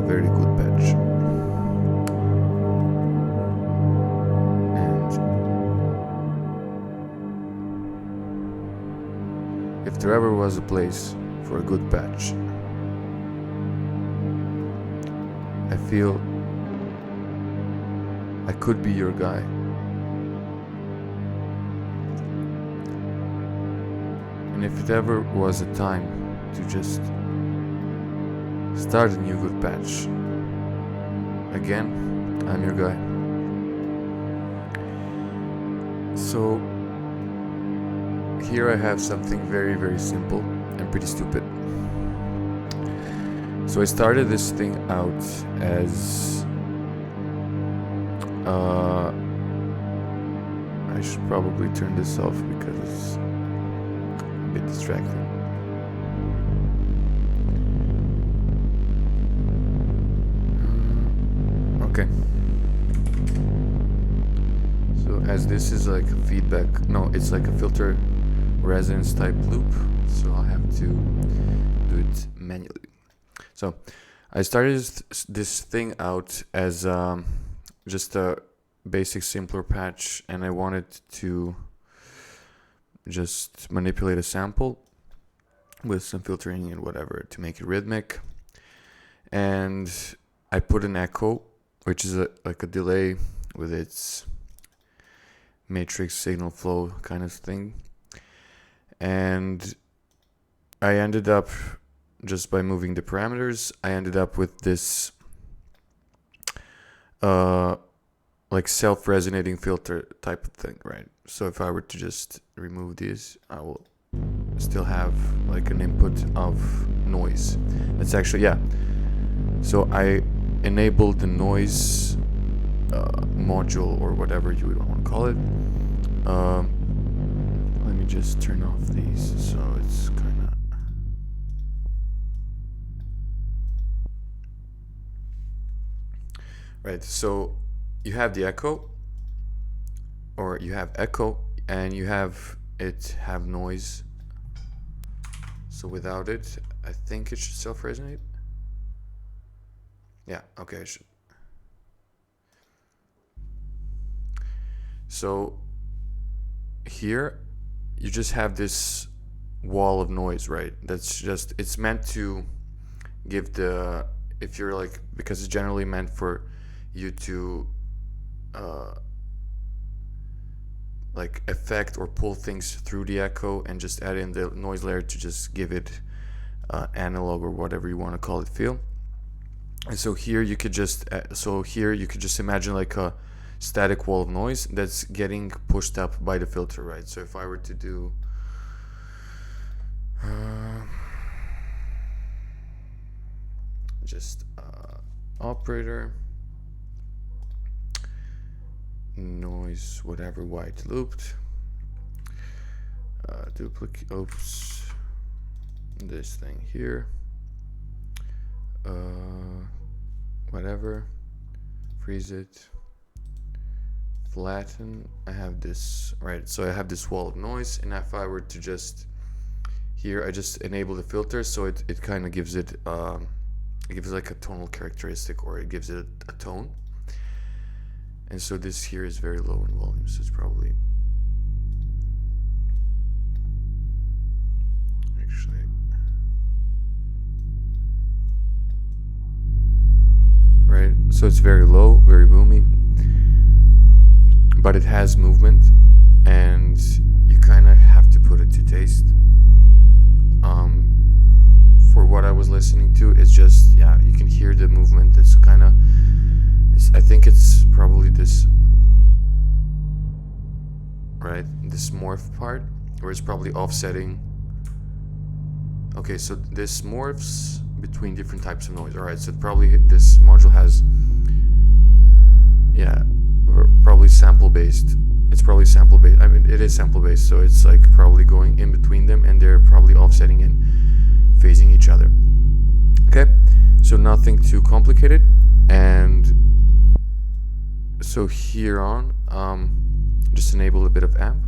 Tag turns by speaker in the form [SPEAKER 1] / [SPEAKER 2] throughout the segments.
[SPEAKER 1] very good patch. And if there ever was a place for a good patch, I feel I could be your guy. And if it ever was a time to just start a new good patch, again, I'm your guy. So here I have something very, very simple and pretty stupid. So I started this thing out as I should probably turn this off because it's a bit distracting. Okay. So as this is like a feedback, no, it's like a filter resonance type loop, so I'll have to do it manually. So I started this thing out as just a basic simpler patch, and I wanted to just manipulate a sample with some filtering and whatever to make it rhythmic. And I put an echo, which is like a delay with its matrix signal flow kind of thing. And I ended up, just by moving the parameters, I ended up with this like self-resonating filter type of thing, right? So if I were to just remove these, I will still have like an input of noise. That's actually, yeah. So I enabled the noise module, or whatever you would want to call it. Let me just turn off these so it's kind of... Right, so you have the echo, or you have echo, and you have it have noise. So without it, I think it should self-resonate. Yeah, okay, I should. So here you just have this wall of noise, right? That's just, it's meant to give the, if you're like, because it's generally meant for you to like affect or pull things through the echo, and just add in the noise layer to just give it analog, or whatever you want to call it, feel. And so here you could just imagine like a static wall of noise that's getting pushed up by the filter, right? So if I were to do just operator noise, whatever, white looped, duplicate, oops, this thing here, whatever, freeze it, flatten. I have this, right? So I have this wall of noise, and if I were to just here, I just enable the filter, so it kind of gives it gives like a tonal characteristic, or it gives it a tone. And so this here is very low in volume, so it's probably actually right. So it's very low, very boomy, but it has movement, and you kind of have to put it to taste. For what I was listening to, it's just, yeah, you can hear the movement. It's kind of, I think it's probably this, right, this morph part, where it's probably offsetting. Okay, so this morphs between different types of noise. All right, so probably this module has, yeah, probably sample based. It's probably sample based. I mean, it is sample based, so it's like probably going in between them, and they're probably offsetting and phasing each other. Okay, so nothing too complicated. And so here on, just enable a bit of amp.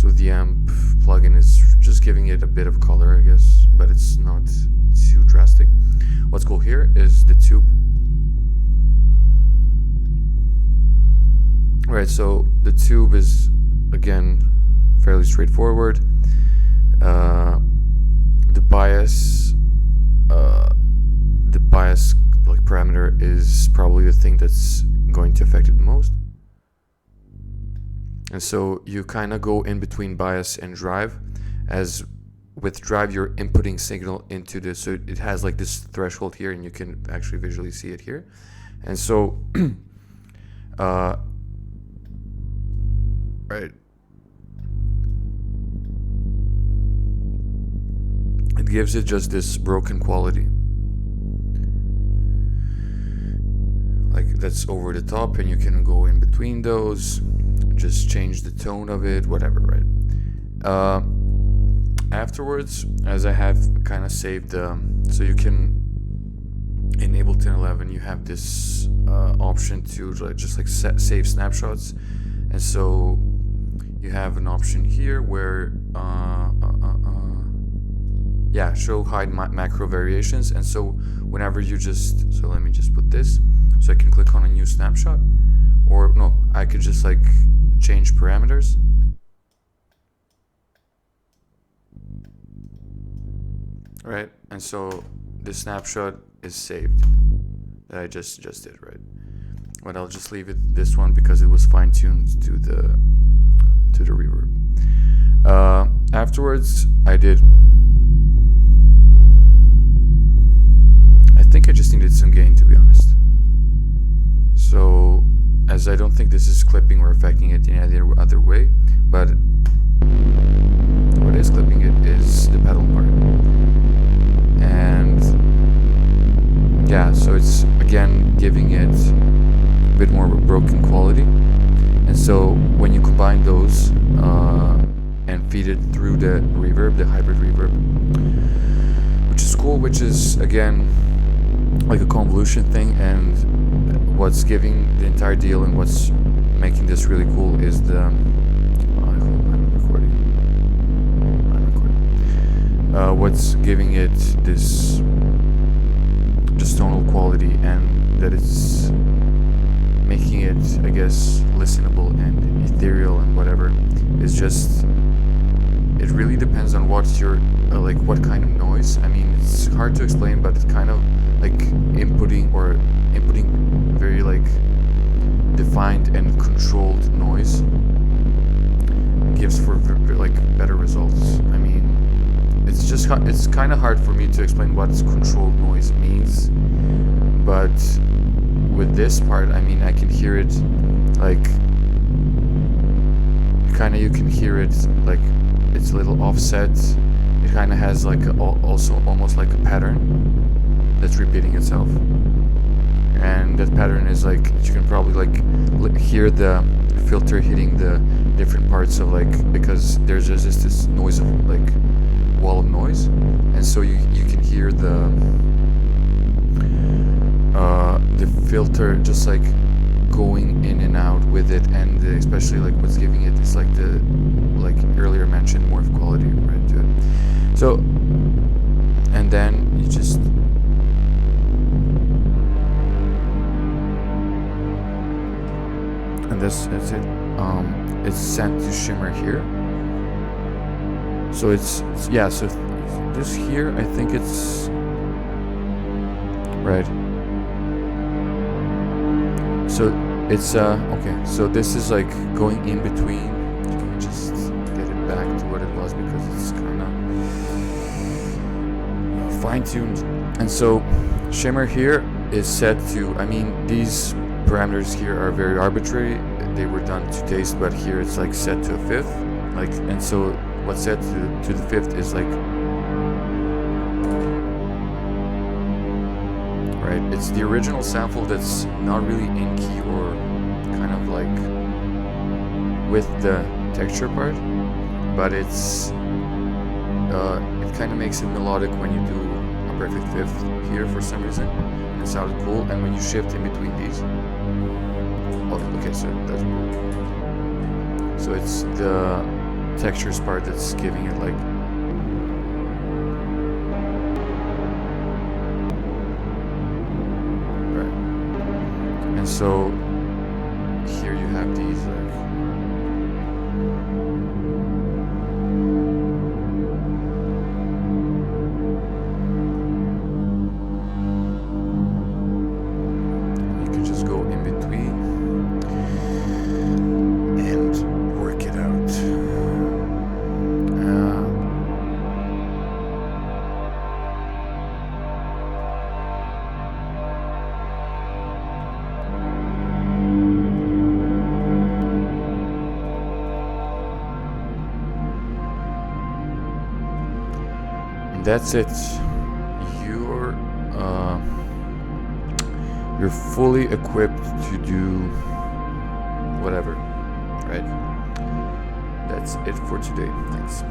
[SPEAKER 1] So the amp plugin is just giving it a bit of color, I guess, but it's not too drastic. What's cool here is the tube. Right, so the tube is, again, fairly straightforward. The bias like parameter is probably the thing that's going to affect it the most. And so you kind of go in between bias and drive. As with drive, you're inputting signal into this, so it has like this threshold here, and you can actually visually see it here. And so right, it gives it just this broken quality, like that's over the top, and you can go in between those, just change the tone of it, whatever, right? Afterwards, as I have kind of saved, so you can in Ableton 11 you have this option to just like save snapshots, and so you have an option here where yeah, show hide macro variations. And so whenever you just, so let me just put this, so I can click on a new snapshot, or no, I could just like change parameters. Right, and so the snapshot is saved that I just did, right? But I'll just leave it this one because it was fine-tuned to the reverb. Afterwards, I think I just needed some gain, to be honest. So, as I don't think this is clipping or affecting it in any other way, but what is clipping it is the pedal part. And yeah, so it's again giving it a bit more of a broken quality. And so when you combine those and feed it through the reverb, the hybrid reverb, which is cool, which is again like a convolution thing, and what's giving the entire deal and what's making this really cool is the I'm recording. What's giving it this just tonal quality, and that it's making it, I guess, listenable and ethereal and whatever, is just, it really depends on what your like what kind of noise. I mean, it's hard to explain, but it's kind of like inputting very like defined and controlled noise gives for like better results. I mean, it's kind of hard for me to explain what controlled noise means, but with this part, I mean, I can hear it like you can hear it like it's a little offset. It kind of has like also almost like a pattern that's repeating itself, and that pattern is like, you can probably like hear the filter hitting the different parts of like, because there's just this noise of like wall of noise, and so you can hear the filter just like going in and out with it, and especially like what's giving it is like the earlier mentioned morph quality right to it. So, and then you just that's it. It's sent to Shimmer here. So it's yeah, so this here, I think it's right. So it's okay, so this is like going in between. Let me just get it back to what it was, because it's kind of fine-tuned. And so Shimmer here is set to, I mean, these parameters here are very arbitrary. They were done to taste, but here it's like set to a fifth, like, and so what's set to the fifth is like, right, it's the original sample that's not really in key or kind of like with the texture part, but it's it kind of makes it melodic when you do a perfect fifth here for some reason. It sounded cool, and when you shift in between these, okay, so it doesn't work. So it's the textures part that's giving it like right. And so here you have these like you can just go in between and work it out. And that's it. You're fully equipped to do whatever, right? That's it for today. Thanks.